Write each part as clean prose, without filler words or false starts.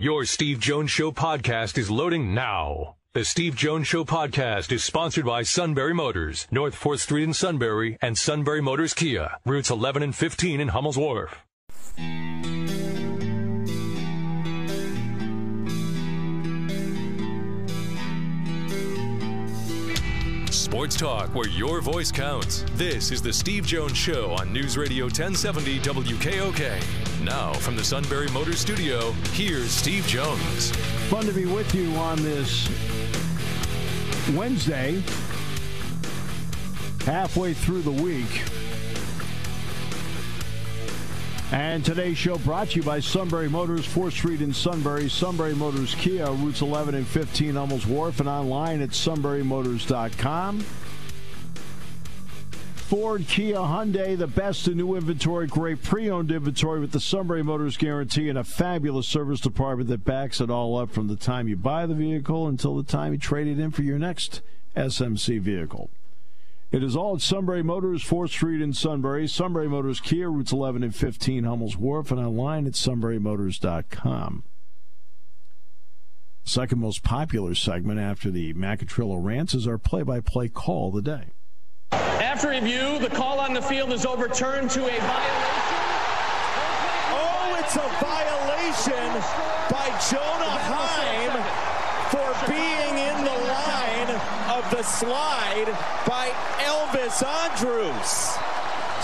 Your Steve Jones Show podcast is loading now. The Steve Jones Show podcast is sponsored by Sunbury Motors, North 4th Street in Sunbury, and Sunbury Motors Kia, routes 11 and 15 in Hummel's Wharf. Sports talk where your voice counts. This is the Steve Jones Show on News Radio 1070 WKOK. Now, from the Sunbury Motors Studio, here's Steve Jones. Fun to be with you on this Wednesday, halfway through the week. And today's show brought to you by Sunbury Motors, 4th Street in Sunbury, Sunbury Motors Kia, routes 11 and 15, Hummel's Wharf, and online at sunburymotors.com. Ford, Kia, Hyundai, the best in new inventory, great pre-owned inventory with the Sunbury Motors guarantee and a fabulous service department that backs it all up from the time you buy the vehicle until the time you trade it in for your next SMC vehicle. It is all at Sunbury Motors, 4th Street in Sunbury, Sunbury Motors Kia, routes 11 and 15, Hummel's Wharf, and online at sunburymotors.com. Second most popular segment after the Macatrillo rants is our play-by-play call of the day. After review, the call on the field is overturned to a violation. Oh, it's a violation by Jonah Heim for being in the line of the slide by Elvis Andrus.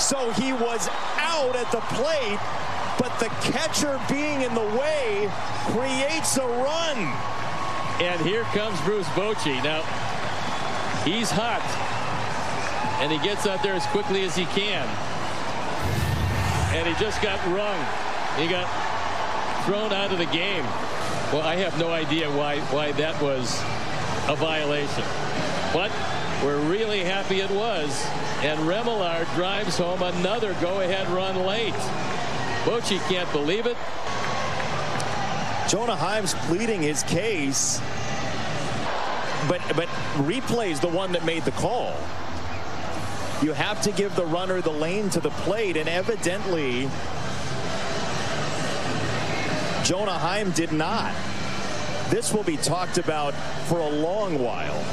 So he was out at the plate, but the catcher being in the way creates a run. And here comes Bruce Bochy. Now, he's hot. And he gets out there as quickly as he can. And he just got rung. He got thrown out of the game. Well, I have no idea why that was a violation. But we're really happy it was. And Remillard drives home another go-ahead run late. Bochy can't believe it. Jonah Heim's pleading his case. But replay's the one that made the call. You have to give the runner the lane to the plate, and evidently Jonah Heim did not. This will be talked about for a long while.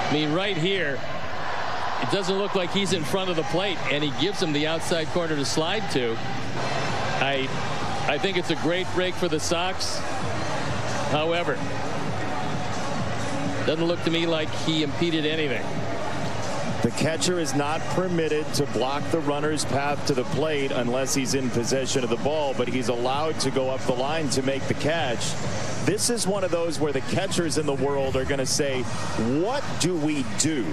I mean, right here, it doesn't look like he's in front of the plate, and he gives him the outside corner to slide to. I think it's a great break for the Sox. However, doesn't look to me like he impeded anything. The catcher is not permitted to block the runner's path to the plate unless he's in possession of the ball, but he's allowed to go up the line to make the catch. This is one of those where the catchers in the world are going to say, what do we do?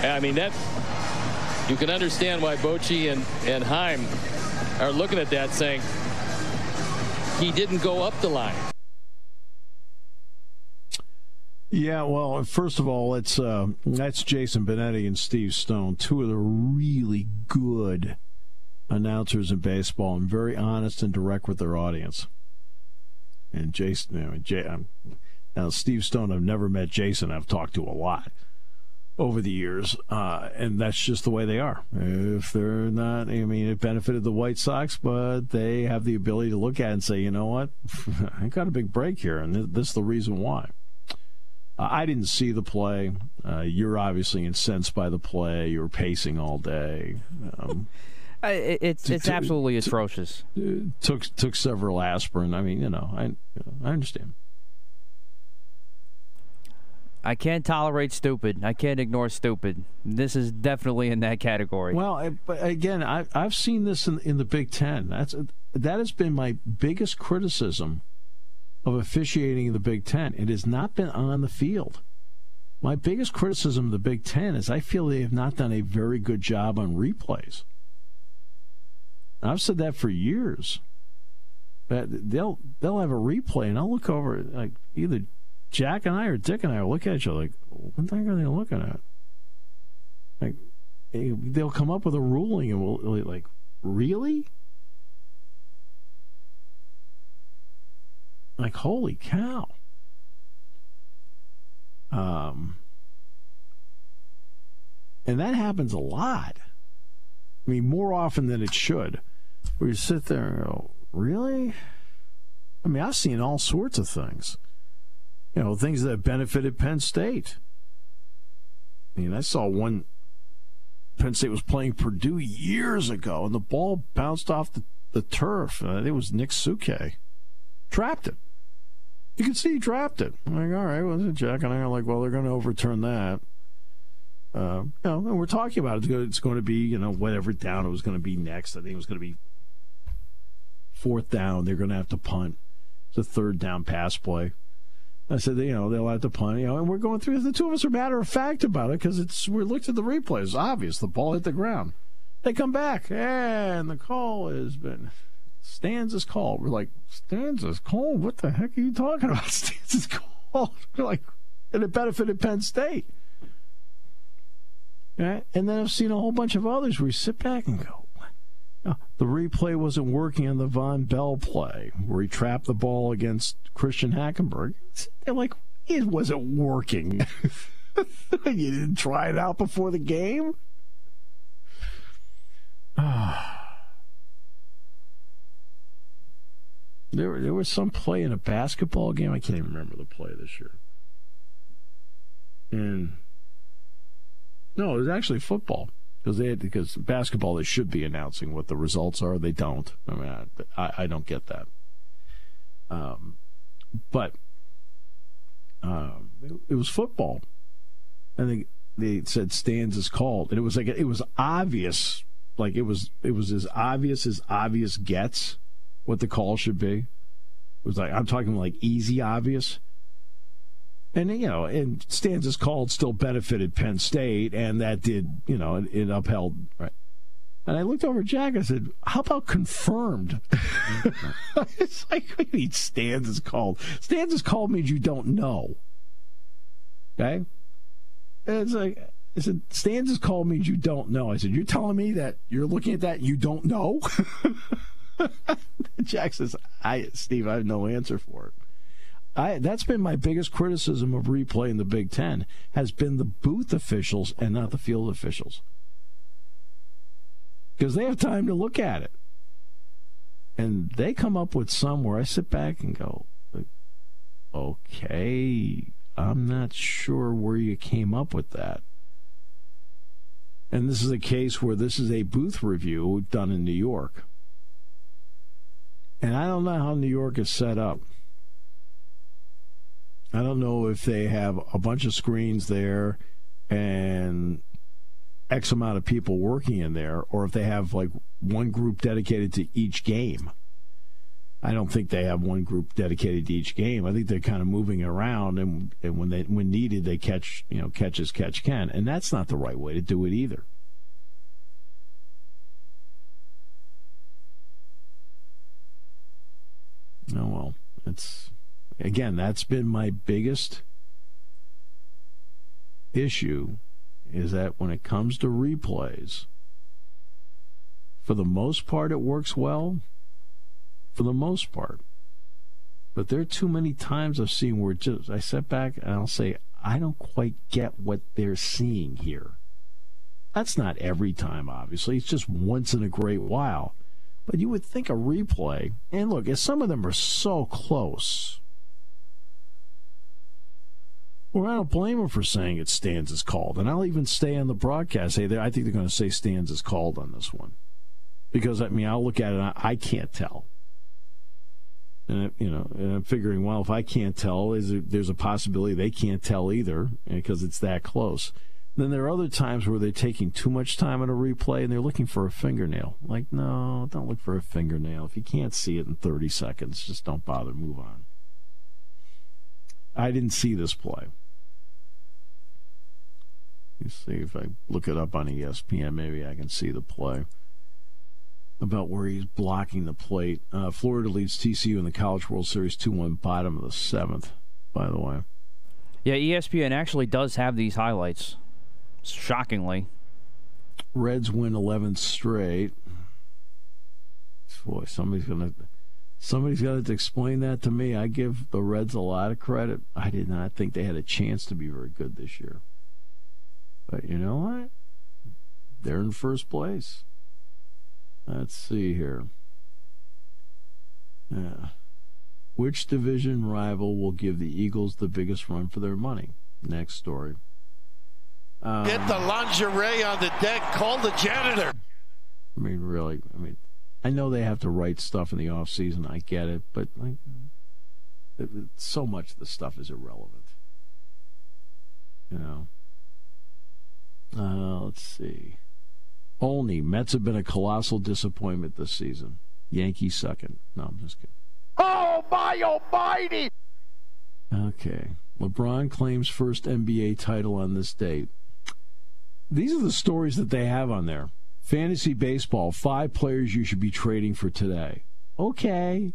I mean, that you can understand why Bochy and Heim are looking at that saying he didn't go up the line. Yeah, well, first of all, that's Jason Benetti and Steve Stone, two of the really good announcers in baseball and very honest and direct with their audience. And Jason, now Steve Stone, I've never met Jason. I've talked to a lot over the years, and that's just the way they are. If they're not, I mean, it benefited the White Sox, but they have the ability to look at it and say, you know what, I got a big break here, and this is the reason why. I didn't see the play. You're obviously incensed by the play. You were pacing all day. It's absolutely atrocious. Took several aspirin. I mean, I understand. I can't tolerate stupid. I can't ignore stupid. This is definitely in that category. Well, but again, I've seen this in the Big Ten. That has been my biggest criticism of officiating in the Big Ten. It has not been on the field. My biggest criticism of the Big Ten is I feel they have not done a very good job on replays. I've said that for years. That they'll have a replay, and I'll look over, like either Jack and I or Dick and I will look at each other like, what the heck are they looking at? Like, they'll come up with a ruling, and we'll like, really? Like, holy cow. And that happens a lot. I mean, more often than it should. Where you sit there and go, really? I mean, I've seen all sorts of things. You know, things that benefited Penn State. I mean, I saw one. Penn State was playing Purdue years ago, and the ball bounced off the turf. I think it was Nick Suke. Trapped it. You can see he trapped it. I'm like, all right, well, Jack and I are like, well, they're going to overturn that. You know, and we're talking about it. It's going to be, you know, whatever down it was going to be next. I think it was going to be 4th down. They're going to have to punt. It's a 3rd down pass play. I said, you know, they'll have to punt, you know, and we're going through. The two of us are matter of fact about it because we looked at the replays. It's obvious the ball hit the ground. They come back, and the call has been Stanzas called. We're like, Stanzas called? What the heck are you talking about? Stanzas called. We're like, and it benefited Penn State. Right? And then I've seen a whole bunch of others where you sit back and go, no, the replay wasn't working on the Von Bell play where he trapped the ball against Christian Hackenberg. They're like, it wasn't working. You didn't try it out before the game? There was some play in a basketball game. I can't even remember the play this year. And no, it was actually football. Because basketball, they should be announcing what the results are. They don't. I mean, I don't get that. But it was football. And they said Stanzas called. And it was like, it was obvious. Like it was as obvious gets what the call should be. It was like, I'm talking like easy obvious. And, you know, and Stanzas called still benefited Penn State, and that did, you know, it upheld. Right. And I looked over at Jack and I said, how about confirmed? It's like, what do you mean Stanzas called? Stanzas called means you don't know. Okay? And it's like, I said, Stanzas called means you don't know. I said, you're telling me that you're looking at that and you don't know? Jack says, Steve, I have no answer for it. That's been my biggest criticism of replay in the Big Ten, has been the booth officials and not the field officials. Because they have time to look at it. And they come up with some where I sit back and go, okay, I'm not sure where you came up with that. And this is a case where this is a booth review done in New York. And I don't know how New York is set up. I don't know if they have a bunch of screens there and X amount of people working in there, or if they have like one group dedicated to each game. I don't think they have one group dedicated to each game. I think they're kind of moving around, and when needed, they catch as catch can, and that's not the right way to do it either. Oh well, that's been my biggest issue, is that when it comes to replays, for the most part, it works well. For the most part. But there are too many times I've seen where I sit back and I'll say, I don't quite get what they're seeing here. That's not every time, obviously. It's just once in a great while. But you would think a replay, and look, some of them are so close. Well, I don't blame them for saying it stands as called. And I'll even stay on the broadcast. Say, I think they're going to say stands as called on this one. Because, I'll look at it and I can't tell. And, and I'm figuring, well, if I can't tell, there's a possibility they can't tell either because it's that close. Then there are other times where they're taking too much time on a replay and they're looking for a fingernail. Like, no, don't look for a fingernail. If you can't see it in 30 seconds, just don't bother. Move on. I didn't see this play. Let's see if I look it up on ESPN. Maybe I can see the play. About where he's blocking the plate. Florida leads TCU in the College World Series 2-1, bottom of the 7th, by the way. Yeah, ESPN actually does have these highlights, shockingly. Reds win 11 straight. Boy, somebody's got to explain that to me. I give the Reds a lot of credit. I did not think they had a chance to be very good this year. But you know what? They're in first place. Let's see here. Which division rival will give the Eagles the biggest run for their money? Next story. Get the lingerie on the deck. Call the janitor. I mean, really. I know they have to write stuff in the off season. I get it, but so much of the stuff is irrelevant. Let's see. Only Mets have been a colossal disappointment this season. Yankees second. No, I'm just kidding. Oh, my almighty! Okay. LeBron claims first NBA title on this date. These are the stories that they have on there. Fantasy baseball, 5 players you should be trading for today. Okay.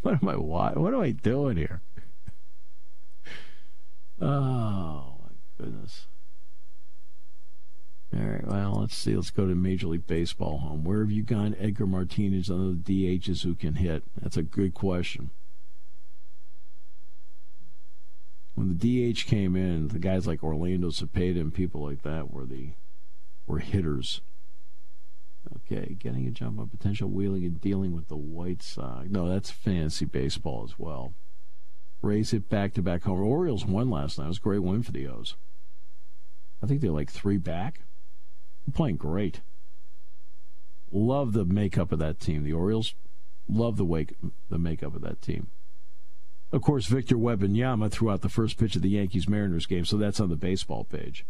What am I doing here? Oh, my goodness. All right, well, let's see. Let's go to Major League Baseball home. Where have you gone, Edgar Martinez, on the DHs who can hit? That's a good question. When the DH came in, the guys like Orlando Cepeda and people like that were hitters. Okay, getting a jump on potential wheeling and dealing with the White Sox. No, that's fantasy baseball as well. Rays hit back-to-back home. Orioles won last night. It was a great win for the O's. I think they're like 3 back. They're playing great. Love the makeup of that team. The Orioles love the makeup of that team. Of course, Victor Wembanyama threw out the first pitch of the Yankees-Mariners game, so that's on the baseball page.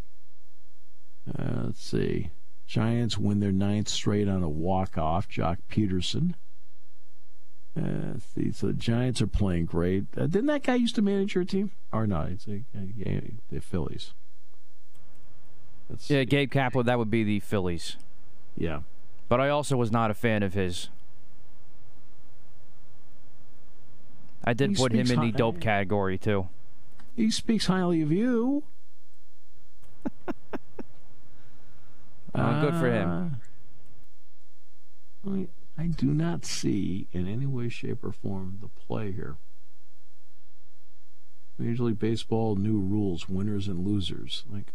Let's see. Giants win their 9th straight on a walk-off. Jock Peterson. Let's see. So the Giants are playing great. Didn't that guy used to manage your team? Or not? It's the Phillies. Yeah, Gabe Kapler, that would be the Phillies. Yeah. But I also was not a fan of his. I did put him in the dope category, too. He speaks highly of you. Good for him. I do not see in any way, shape, or form the play here. Major League Baseball, new rules, winners and losers. Like,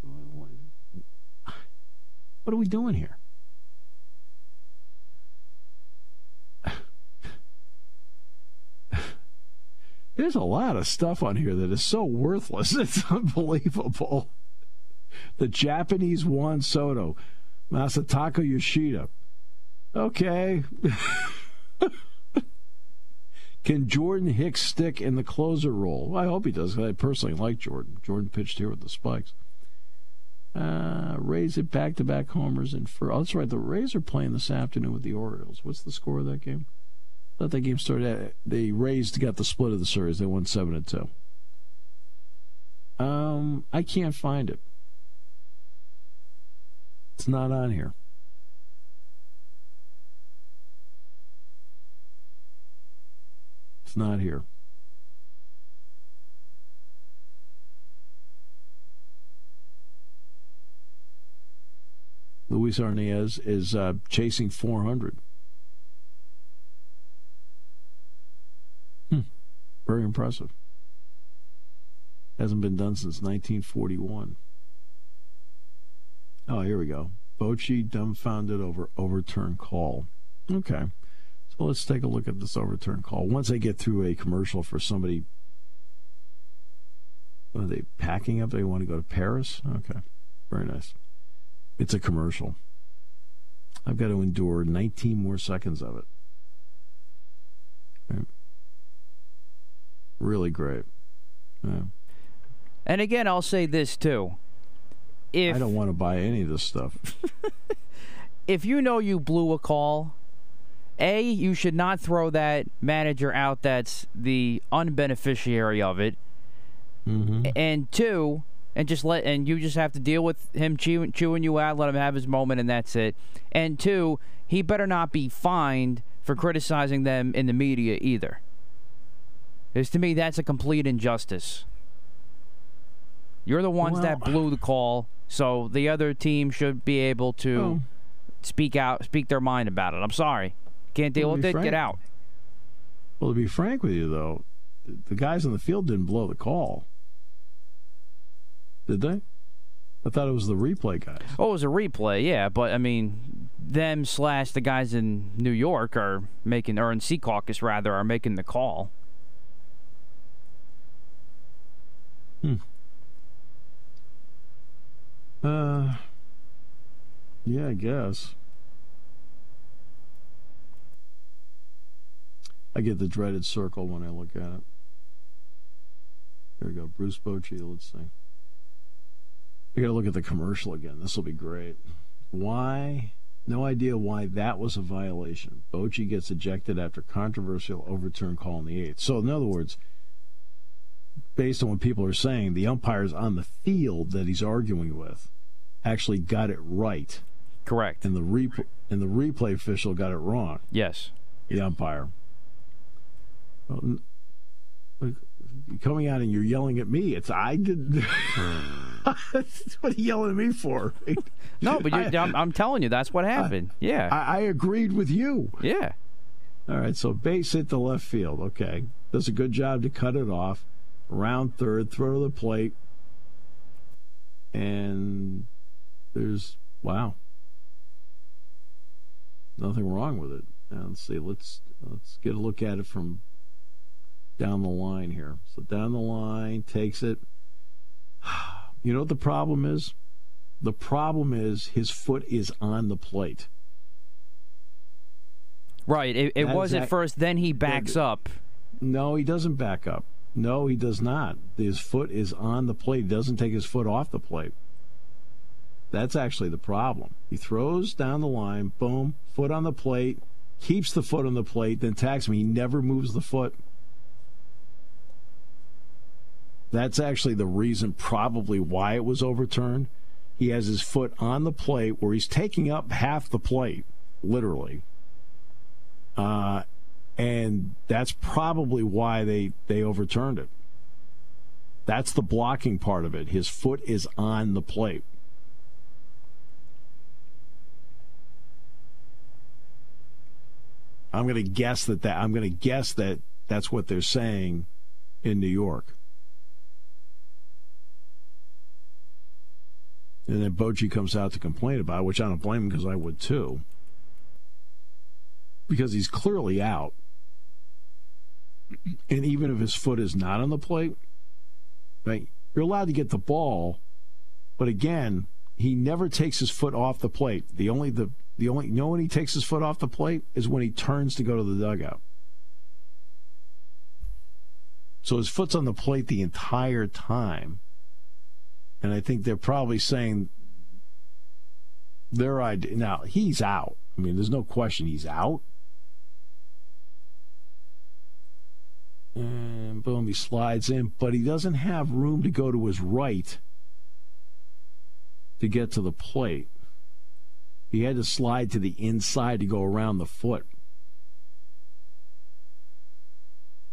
what are we doing here? There's a lot of stuff on here that is so worthless. It's unbelievable. The Japanese Juan Soto, Masataka Yoshida. Okay. Can Jordan Hicks stick in the closer role? Well, I hope he does. I personally like Jordan. Jordan pitched here with the Spikes. Rays hit back-to-back homers. That's right. The Rays are playing this afternoon with the Orioles. What's the score of that game? I thought that game started. The Rays got the split of the series. They won 7-2. I can't find it. It's not on here. It's not here. Luis Arnaez is chasing 400. Very impressive. Hasn't been done since 1941. Oh, here we go. Bochy dumbfounded over overturned call. Okay. So let's take a look at this overturned call. Once I get through a commercial for somebody, are they packing up? They want to go to Paris? Okay. Very nice. It's a commercial. I've got to endure 19 more seconds of it. Okay. Really great. Yeah. And again, I'll say this too. I don't want to buy any of this stuff. If you know you blew a call, A, you should not throw that manager out that's the unbeneficiary of it. Mm-hmm. And 2, and you just have to deal with him chewing you out, let him have his moment, and that's it. And 2, he better not be fined for criticizing them in the media either. Because to me, that's a complete injustice. You're the ones that blew the call, so the other team should be able to speak their mind about it. I'm sorry. Can't deal with it, get out. Well, to be frank with you, though, the guys on the field didn't blow the call. Did they? I thought it was the replay guys. Oh, it was a replay, yeah. But, I mean, them / the guys in New York are making, or in Sea Caucus, rather, are making the call. Yeah, I guess. I get the dreaded circle when I look at it. There we go. Bruce Bochy, let's see. I got to look at the commercial again. This will be great. Why? No idea why that was a violation. Bochy gets ejected after controversial overturn call in the 8th. So, in other words, based on what people are saying, the umpires on the field that he's arguing with actually got it right. Correct. And the replay official got it wrong. Yes. The umpire. Well, you're coming out and you're yelling at me. I didn't. What are you yelling at me for? No, but I'm telling you, that's what happened. Yeah. I agreed with you. Yeah. All right, so base hit the left field. Okay. Does a good job to cut it off. Around third, throw to the plate. And there's, wow. Nothing wrong with it. Now, let's see. Let's get a look at it from down the line here. So down the line, takes it. You know what the problem is? The problem is his foot is on the plate. Right. It was at first, then he backs up. No, he doesn't back up. No, he does not. His foot is on the plate. He doesn't take his foot off the plate. That's actually the problem. He throws down the line, boom, foot on the plate, keeps the foot on the plate, then tags him. He never moves the foot. That's actually the reason probably why it was overturned. He has his foot on the plate where he's taking up half the plate, literally. And that's probably why they overturned it. That's the blocking part of it. His foot is on the plate. I'm going to guess that that's what they're saying in New York. And then Bochy comes out to complain about it, which I don't blame him because I would too. Because he's clearly out. And even if his foot is not on the plate, right, you're allowed to get the ball, but again, he never takes his foot off the plate. The only you know when he takes his foot off the plate is when he turns to go to the dugout. So his foot's on the plate the entire time. And I think they're probably saying their idea. Now, he's out. I mean, there's no question he's out. And boom, he slides in. But he doesn't have room to go to his right to get to the plate. He had to slide to the inside to go around the foot.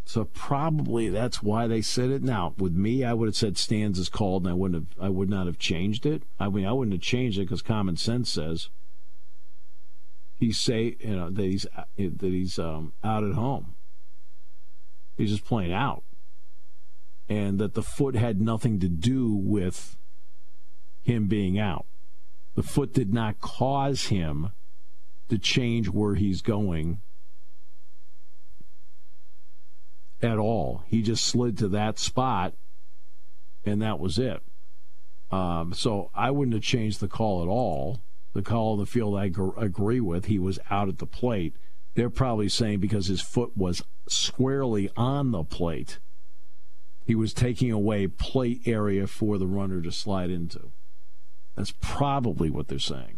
So probably that's why they said it. Now, with me, I would have said stands is called, and I would not have changed it. I mean, I wouldn't have changed it because common sense says that he's out at home. He's just playing out, and that the foot had nothing to do with him being out. The foot did not cause him to change where he's going at all. He just slid to that spot, and that was it. So I wouldn't have changed the call at all. The call of the field I agree with. He was out at the plate. They're probably saying because his foot was squarely on the plate, he was taking away plate area for the runner to slide into. That's probably what they're saying.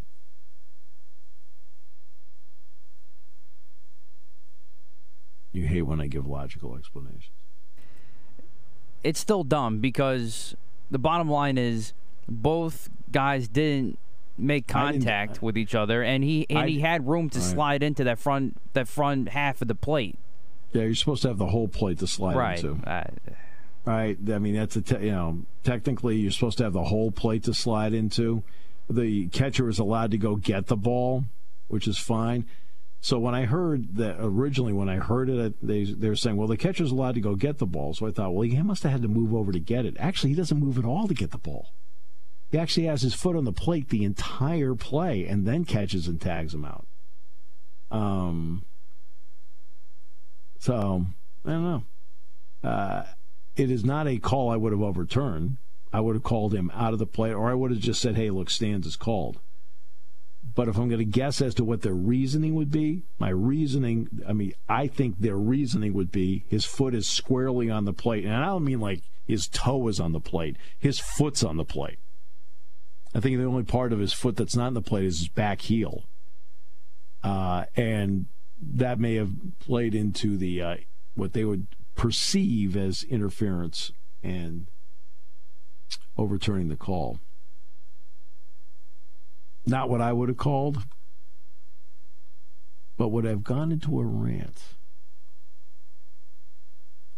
You hate when I give logical explanations. It's still dumb because the bottom line is both guys didn't make contact with each other, and he had room to slide into that front half of the plate. Yeah, you're supposed to have the whole plate to slide into. Right. I mean, that's technically you're supposed to have the whole plate to slide into. The catcher is allowed to go get the ball, which is fine. So when I heard that originally, they were saying, well, the catcher's allowed to go get the ball. So I thought, well, he must have had to move over to get it. Actually, he doesn't move at all to get the ball. He actually has his foot on the plate the entire play and then catches and tags him out. So, I don't know. It is not a call I would have overturned. I would have called him out of the play, or I would have just said, hey, look, stands is called. But if I'm going to guess as to what their reasoning would be, I think their reasoning would be his foot is squarely on the plate. And I don't mean like his toe is on the plate. His foot's on the plate. I think the only part of his foot that's not on the plate is his back heel. And that may have played into the what they would perceive as interference and overturning the call. Not what I would have called, but would I have gone into a rant?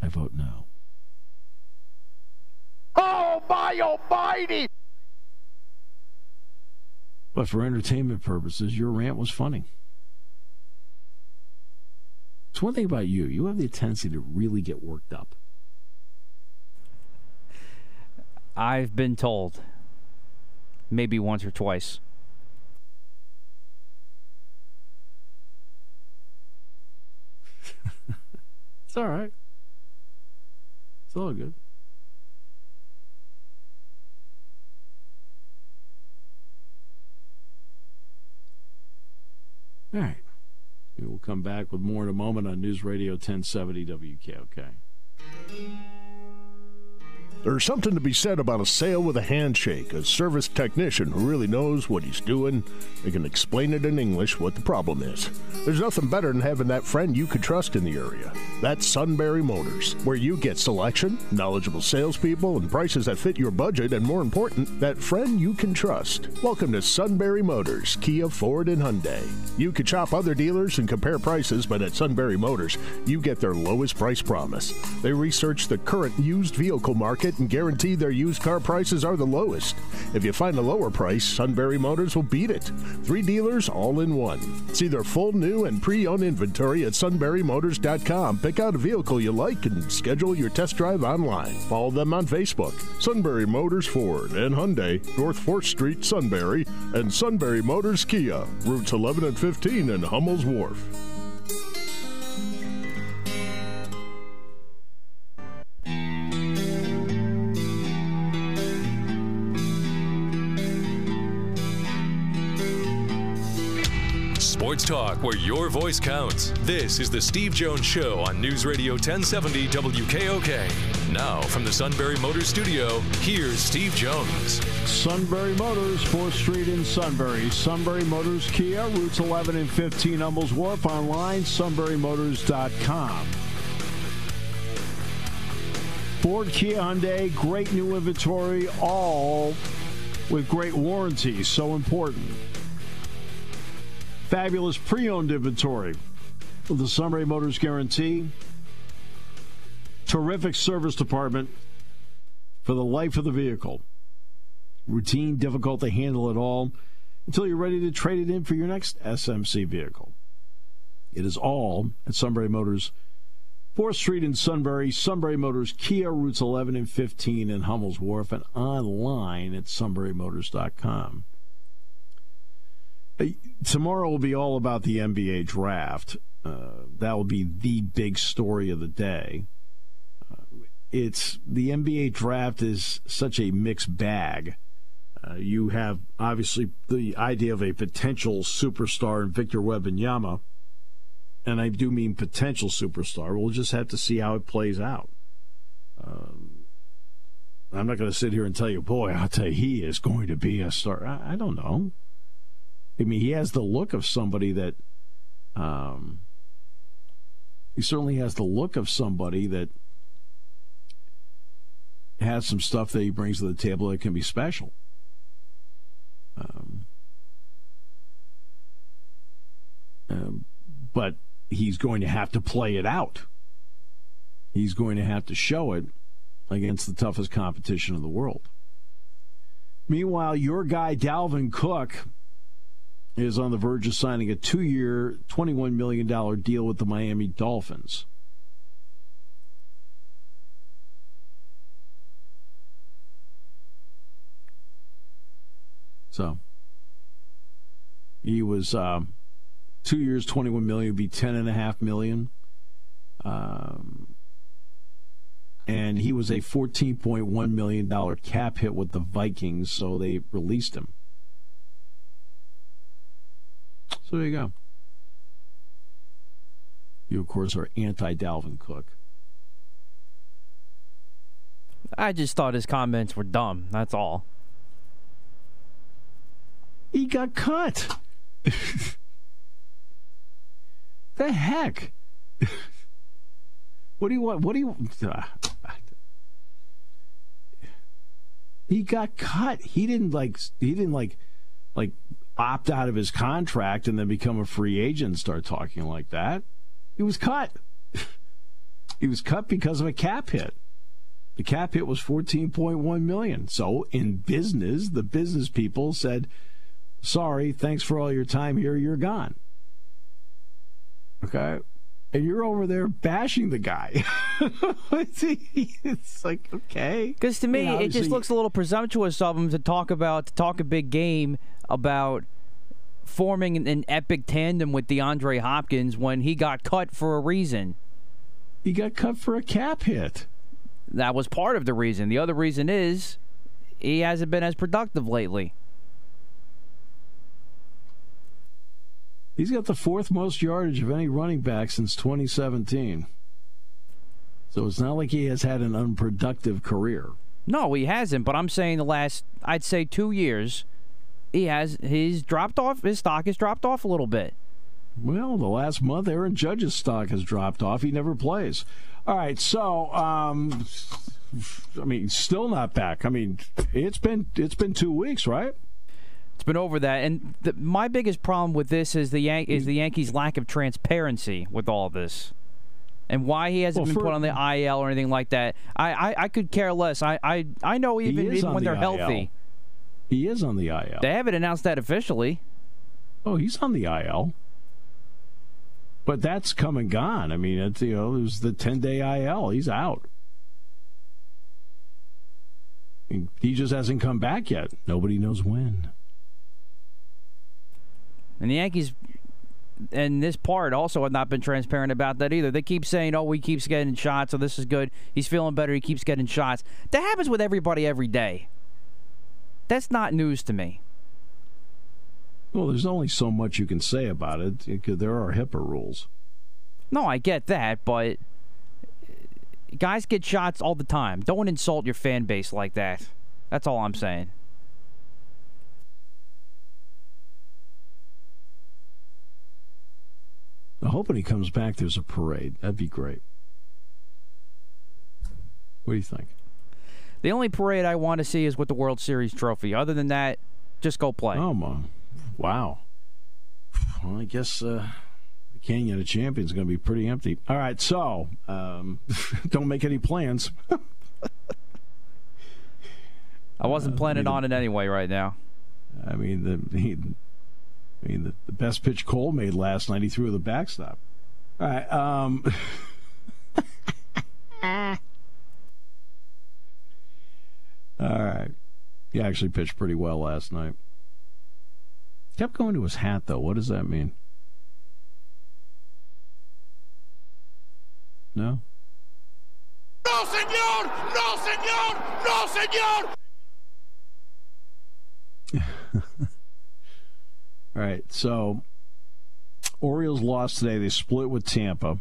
I vote no. Oh, my almighty! But for entertainment purposes, your rant was funny. It's one thing about you. You have the tendency to really get worked up. I've been told. Maybe once or twice. It's all right. It's all good. All right. We will come back with more in a moment on News Radio 1070 WKOK. There's something to be said about a sale with a handshake, a service technician who really knows what he's doing. They can explain it in English what the problem is. There's nothing better than having that friend you could trust in the area. That's Sunbury Motors, where you get selection, knowledgeable salespeople, and prices that fit your budget, and more important, that friend you can trust. Welcome to Sunbury Motors, Kia, Ford, and Hyundai. You could shop other dealers and compare prices, but at Sunbury Motors, you get their lowest price promise. They research the current used vehicle market and guarantee their used car prices are the lowest. If you find a lower price, Sunbury Motors will beat it. 3 dealers all in one. See their full new and pre-owned inventory at sunburymotors.com. Pick out a vehicle you like and schedule your test drive online. Follow them on Facebook. Sunbury Motors Ford and Hyundai, North 4th Street, Sunbury, and Sunbury Motors Kia, routes 11 and 15 in Hummel's Wharf. Sports talk where your voice counts. This is the Steve Jones Show on News Radio 1070 WKOK. Now from the Sunbury Motors Studio, here's Steve Jones. Sunbury Motors, 4th Street in Sunbury. Sunbury Motors Kia, routes 11 and 15 Hummel's Wharf. Online, sunburymotors.com. Ford, Kia, Hyundai, great new inventory, all with great warranties. So important. Fabulous pre-owned inventory with the Sunbury Motors Guarantee. Terrific service department for the life of the vehicle. Routine, difficult to handle it all until you're ready to trade it in for your next SMC vehicle. It is all at Sunbury Motors, 4th Street in Sunbury. Sunbury Motors Kia, routes 11 and 15 in Hummel's Wharf, and online at sunburymotors.com. Tomorrow will be all about the NBA draft. That will be the big story of the day. The NBA draft is such a mixed bag. You have, obviously, the idea of a potential superstar in Victor Wembanyama, and I do mean potential superstar. We'll just have to see how it plays out. I'm not going to sit here and tell you, boy, I'll tell you, he is going to be a star. I don't know. I mean, he has the look of somebody that he certainly has the look of somebody that has some stuff that he brings to the table that can be special. But he's going to have to play it out. He's going to have to show it against the toughest competition in the world. Meanwhile, your guy Dalvin Cook is on the verge of signing a 2-year, $21 million deal with the Miami Dolphins. So he was 2 years, $21 million, would be $10.5 million. And he was a $14.1 million cap hit with the Vikings, so they released him. So there you go. You, of course, are anti-Dalvin Cook. I just thought his comments were dumb. That's all. He got cut. The heck? What do you want? He got cut. He didn't opt out of his contract and then become a free agent and start talking like that. He was cut. He was cut because of a cap hit. The cap hit was $14.1 million. So in business, the business people said, sorry, thanks for all your time here, you're gone. Okay? And you're over there bashing the guy. It's like, okay. Because to me, it just looks a little presumptuous of him to talk a big game about forming an epic tandem with DeAndre Hopkins when he got cut for a reason. He got cut for a cap hit. That was part of the reason. The other reason is he hasn't been as productive lately. He's got the fourth most yardage of any running back since 2017. So it's not like he has had an unproductive career. No, he hasn't. But I'm saying the last, I'd say 2 years, he's dropped off. His stock has dropped off a little bit. Well, the last month, Aaron Judge's stock has dropped off. He never plays. All right, so still not back. I mean, it's been 2 weeks, right? It's been over that, and my biggest problem with this is the Yankees' lack of transparency with all this, and why he hasn't been put on the IL or anything like that. I could care less. I know even when they're healthy, he is on the IL. They haven't announced that officially. Oh, he's on the IL, but that's come and gone. I mean, it was the 10-day IL. He's out. He just hasn't come back yet. Nobody knows when. And the Yankees, and this part also have not been transparent about that either. They keep saying, he keeps getting shots, so this is good. He's feeling better, he keeps getting shots. That happens with everybody every day. That's not news to me. Well, there's only so much you can say about it, because there are HIPAA rules. No, I get that, but guys get shots all the time. Don't insult your fan base like that. That's all I'm saying. I hope when he comes back there's a parade. That'd be great. What do you think? The only parade I want to see is with the World Series trophy. Other than that, just go play. Oh, my. Wow. Well, I guess the Canyon of Champions is going to be pretty empty. All right, so don't make any plans. I wasn't planning on it anyway right now. I mean, the best pitch Cole made last night, he threw the backstop. All right. All right. He actually pitched pretty well last night. Kept going to his hat, though. What does that mean? No? No, senor! No, senor! No, senor! All right, so Orioles lost today. They split with Tampa.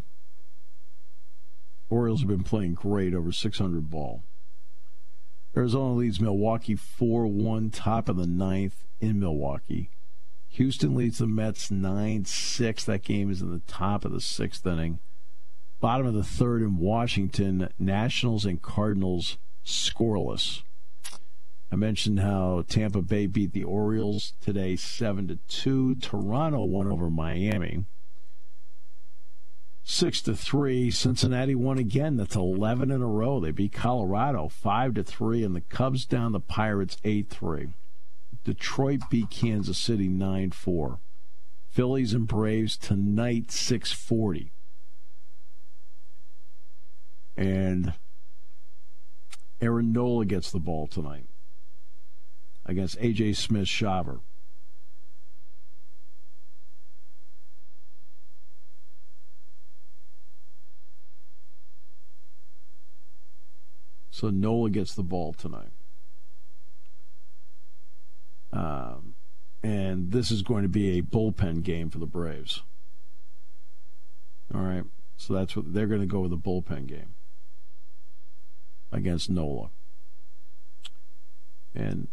Orioles have been playing great, over 600 ball. Arizona leads Milwaukee 4-1, top of the ninth in Milwaukee. Houston leads the Mets 9-6. That game is in the top of the sixth inning. Bottom of the third in Washington, Nationals and Cardinals scoreless. I mentioned how Tampa Bay beat the Orioles today 7-2. Toronto won over Miami 6-3. Cincinnati won again. That's 11 in a row. They beat Colorado 5-3, and the Cubs down the Pirates 8-3. Detroit beat Kansas City 9-4. Phillies and Braves tonight 6:40. And Aaron Nola gets the ball tonight. against A.J. Smith-Shawver. So Nola gets the ball tonight. And this is going to be a bullpen game for the Braves. All right. So that's what they're going to go with, a bullpen game against Nola. And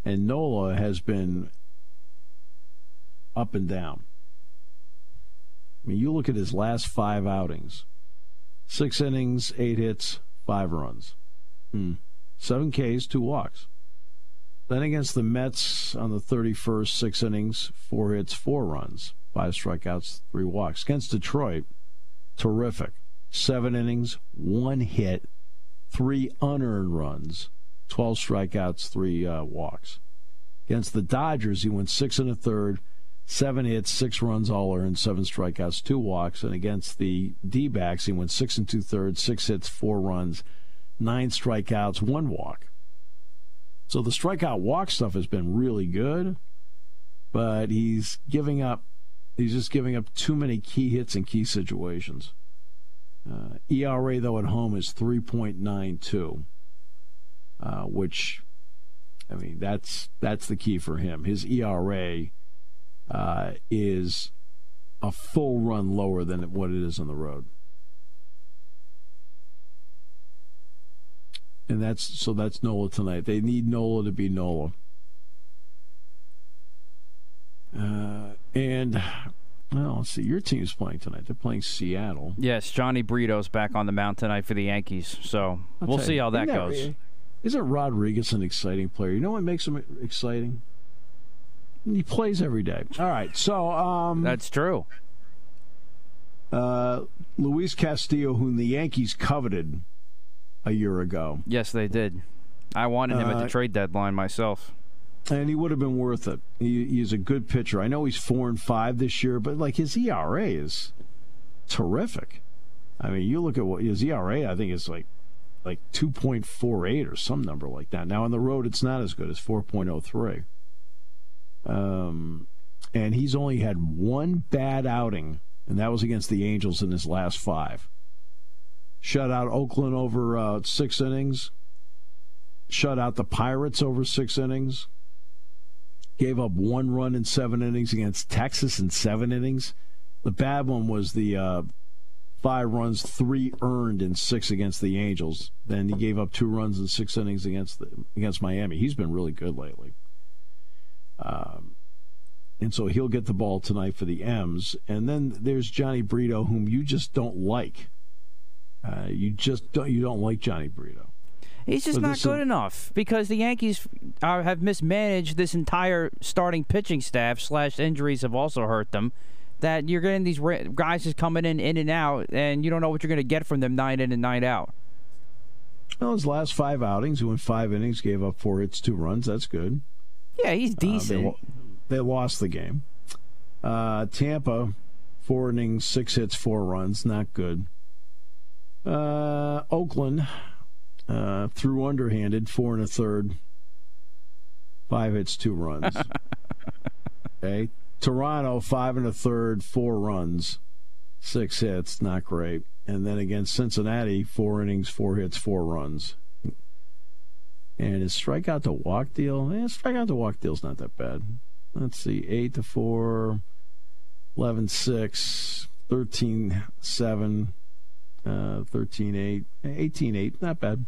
Nola has been up and down. I mean, you look at his last 5 outings. 6 innings, 8 hits, 5 runs. 7 Ks, 2 walks. Then against the Mets on the 31st, 6 innings, 4 hits, 4 runs, 5 strikeouts, 3 walks. Against Detroit, terrific. 7 innings, 1 hit, 3 unearned runs, 12 strikeouts, 3 walks. Against the Dodgers, he went 6 1/3, 7 hits, 6 runs all earned, 7 strikeouts, 2 walks. And against the D-backs, he went 6 2/3, 6 hits, 4 runs, 9 strikeouts, 1 walk. So the strikeout walk stuff has been really good, but he's just giving up too many key hits in key situations. ERA, though, at home is 3.92, which, I mean, that's the key for him. His ERA is a full run lower than what it is on the road. And that's Nola tonight. They need Nola to be Nola. Well, let's see. Your team's playing tonight. They're playing Seattle. Yes, Johnny Brito's back on the mound tonight for the Yankees. So we'll see how that goes. Isn't Rodriguez an exciting player? You know what makes him exciting? He plays every day. All right, so that's true. Luis Castillo, whom the Yankees coveted a year ago. Yes, they did. I wanted him at the trade deadline myself. And he would have been worth it. He's a good pitcher. I know he's 4-5 this year, but like his ERA is terrific. I mean, you look at what his ERA, I think it's like 2.48 or some number like that. Now on the road, it's not as good as 4.03. And he's only had 1 bad outing, and that was against the Angels in his last 5. Shut out Oakland over 6 innings. Shut out the Pirates over 6 innings. Gave up 1 run in 7 innings against Texas in 7 innings. The bad one was the 5 runs, 3 earned in 6 against the Angels. Then he gave up 2 runs in 6 innings against Miami. He's been really good lately. And so he'll get the ball tonight for the M's. And then there's Johnny Brito, whom you just don't like. You don't like Johnny Brito. He's just not good enough because the Yankees have mismanaged this entire starting pitching staff. / injuries have also hurt them. That you're getting these guys just coming in and out, and you don't know what you're going to get from them night in and night out. Well, his last 5 outings, he went 5 innings, gave up 4 hits, 2 runs. That's good. Yeah, he's decent. They lost the game. Tampa, 4 innings, 6 hits, 4 runs. Not good. Oakland threw underhanded, 4 1/3, 5 hits, 2 runs. Okay. Toronto, 5 1/3, 4 runs, 6 hits, not great. And then against Cincinnati, 4 innings, 4 hits, 4 runs. And his strikeout to walk deal, strikeout to walk deal's not that bad. Let's see, 8-4, 11-6, 13-7. 13-8, 18-8, not bad.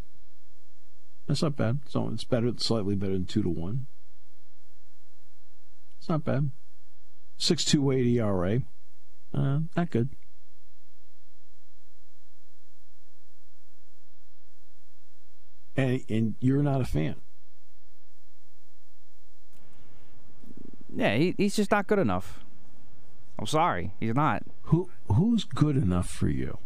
That's not bad. So it's slightly better than 2-1. It's not bad. 6.28 ERA, not good. And you're not a fan. Yeah, he's just not good enough. I'm sorry, he's not. Who's good enough for you?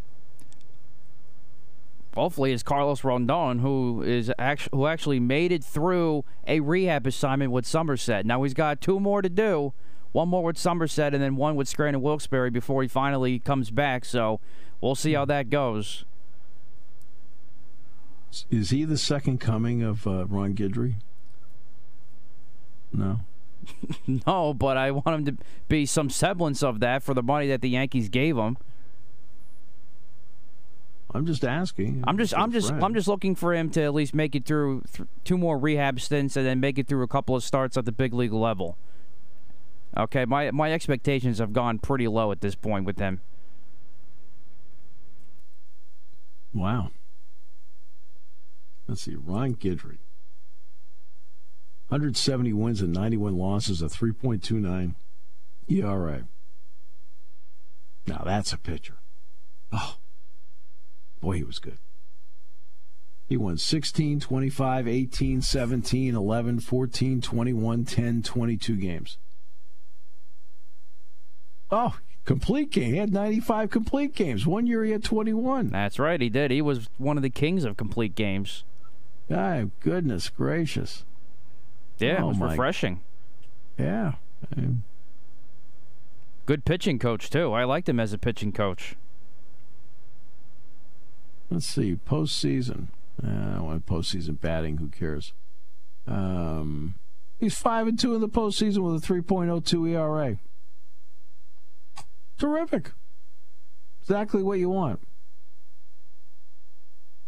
Hopefully it's Carlos Rondon, who actually made it through a rehab assignment with Somerset. Now he's got 2 more to do one more with Somerset and then one with Scranton Wilkes-Barre before he finally comes back. So we'll see how that goes. Is he the second coming of Ron Guidry? No. No, but I want him to be some semblance of that for the money that the Yankees gave him. I'm just asking. I'm just looking for him to at least make it through 2 more rehab stints and then make it through a couple of starts at the big league level. Okay, my expectations have gone pretty low at this point with him. Wow. Let's see, Ron Guidry. 170 wins and 91 losses, a 3.29 ERA. Now that's a pitcher. Oh, boy, he was good. He won 16, 25, 18, 17, 11, 14, 21, 10, 22 games. Oh, complete game. He had 95 complete games. 1 year he had 21. That's right, he did. He was one of the kings of complete games. Oh, goodness gracious. Yeah, it was refreshing. Yeah. Good pitching coach, too. I liked him as a pitching coach. Let's see. Postseason. Postseason batting. Who cares? He's 5-2 in the postseason with a 3.02 ERA. Terrific. Exactly what you want.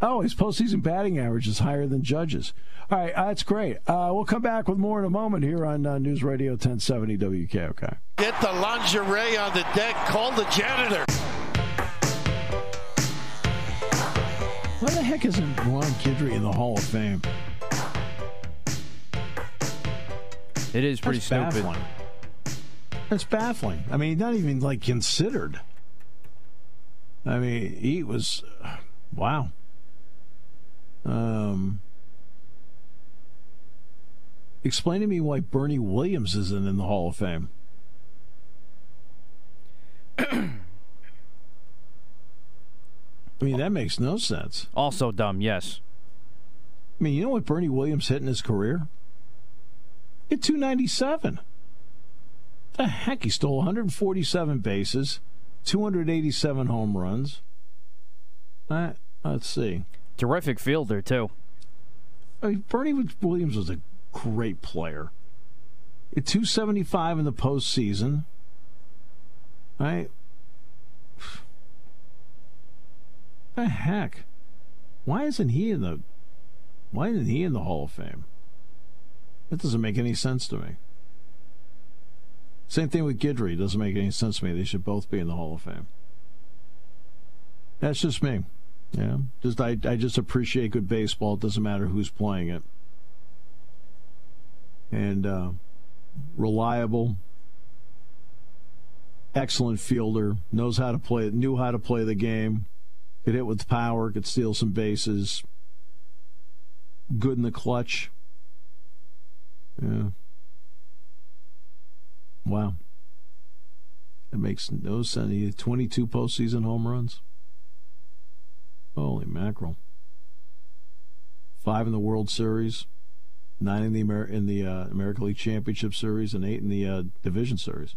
Oh, his postseason batting average is higher than Judge's. All right, that's great. We'll come back with more in a moment here on News Radio 1070 WKOK. Get the lingerie on the deck. Call the janitor. Why the heck isn't Ron Guidry in the Hall of Fame? It is pretty stupid. Baffling. That's baffling. I mean, not even like considered. I mean, he was wow. Explain to me why Bernie Williams isn't in the Hall of Fame. I mean, that makes no sense. Also dumb, yes. I mean, you know what Bernie Williams hit in his career? He hit 297. The heck? He stole 147 bases, 287 home runs. Let's see. Terrific fielder, too. I mean, Bernie Williams was a great player. At 275 in the postseason. Right? The heck? Why isn't he in the Hall of Fame? That doesn't make any sense to me. Same thing with Guidry. It doesn't make any sense to me. They should both be in the Hall of Fame. That's just me. Yeah. I just appreciate good baseball. It doesn't matter who's playing it. And reliable, excellent fielder, knew how to play the game, could hit with power, could steal some bases, good in the clutch. Yeah. Wow. That makes no sense. He had 22 postseason home runs. Holy mackerel. 5 in the World Series, 9 in the American League Championship Series, and 8 in the Division Series.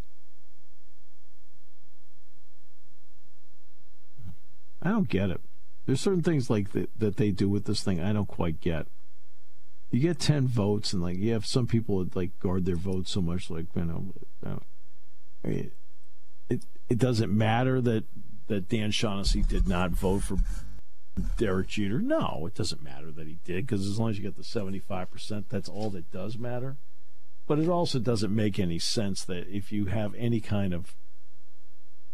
I don't get it. There's certain things like that they do with this thing I don't quite get. You get 10 votes, and like you have some people that like guard their votes so much, like I mean, it doesn't matter that Dan Shaughnessy did not vote for Derek Jeter. No, it doesn't matter that he did, because as long as you get the 75%, that's all that does matter. But it also doesn't make any sense that if you have any kind of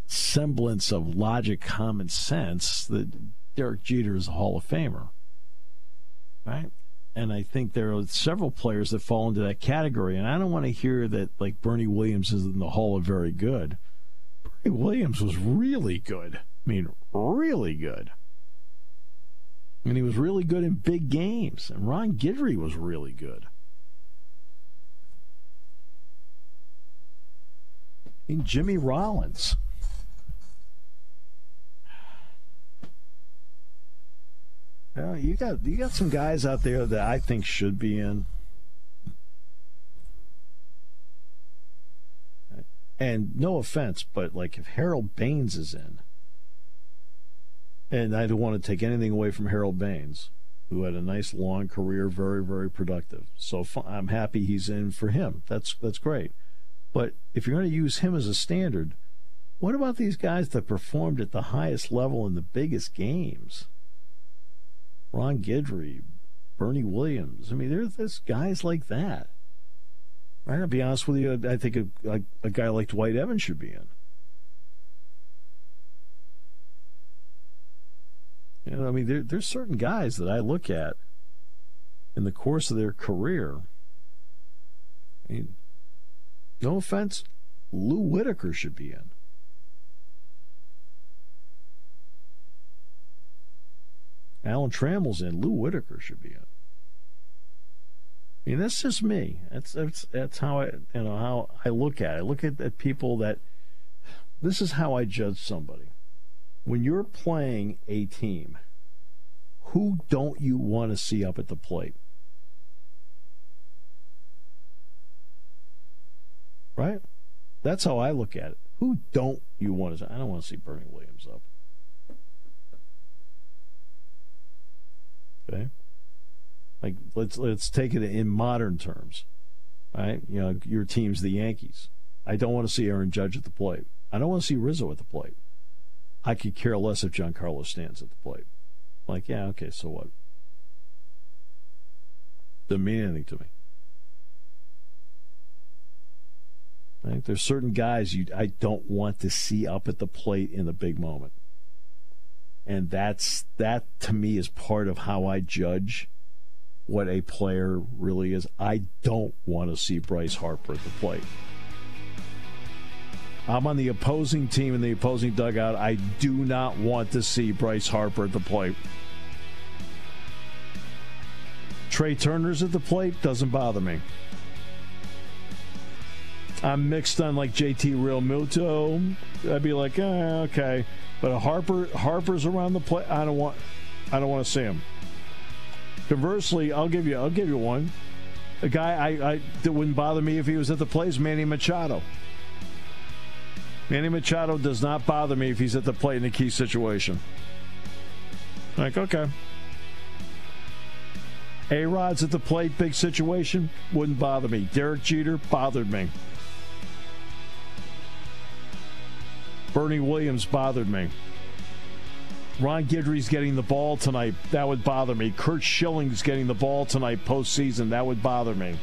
semblance of logic, common sense, that Derek Jeter is a Hall of Famer, right? And I think there are several players that fall into that category, and I don't want to hear that like Bernie Williams is in the Hall of Very Good. Bernie Williams was really good. I mean, really good. And he was really good in big games. And Ron Guidry was really good. And Jimmy Rollins. You got some guys out there that I think should be in. And no offense, but like if Harold Baines is in, and I don't want to take anything away from Harold Baines, who had a nice long career, very, very productive. So I'm happy he's in for him. That's great. But if you're going to use him as a standard, what about these guys that performed at the highest level in the biggest games? Ron Guidry, Bernie Williams. I mean, there's guys like that. I'm going to be honest with you, I think a guy like Dwight Evans should be in. You know, I mean, there's certain guys that I look at in the course of their career. I mean, no offense, Lou Whitaker should be in. Alan Trammell's in. Lou Whitaker should be in. I mean, that's just me. That's how I look at it. I look at people that. This is how I judge somebody. When you're playing a team, who don't you want to see up at the plate? Right? That's how I look at it. Who don't you want to see? I don't want to see Bernie Williams up. Okay? Like, let's take it in modern terms. Right? You know, your team's the Yankees. I don't want to see Aaron Judge at the plate. I don't want to see Rizzo at the plate. I could care less if Giancarlo Stanton's at the plate. Like, yeah, okay, so what? Doesn't mean anything to me. I think there's certain guys I don't want to see up at the plate in the big moment. And that to me is part of how I judge what a player really is. I don't want to see Bryce Harper at the plate. I'm on the opposing team in the opposing dugout. I do not want to see Bryce Harper at the plate. Trey Turner's at the plate, doesn't bother me. I'm mixed on like JT Realmuto. I'd be like, okay. But Harper's around the plate. I don't want to see him. Conversely, I'll give you one. A guy that wouldn't bother me if he was at the plate is Manny Machado. Manny Machado does not bother me if he's at the plate in a key situation. Like, okay. A-Rod's at the plate, big situation, wouldn't bother me. Derek Jeter bothered me. Bernie Williams bothered me. Ron Guidry's getting the ball tonight. That would bother me. Curt Schilling's getting the ball tonight postseason. That would bother me.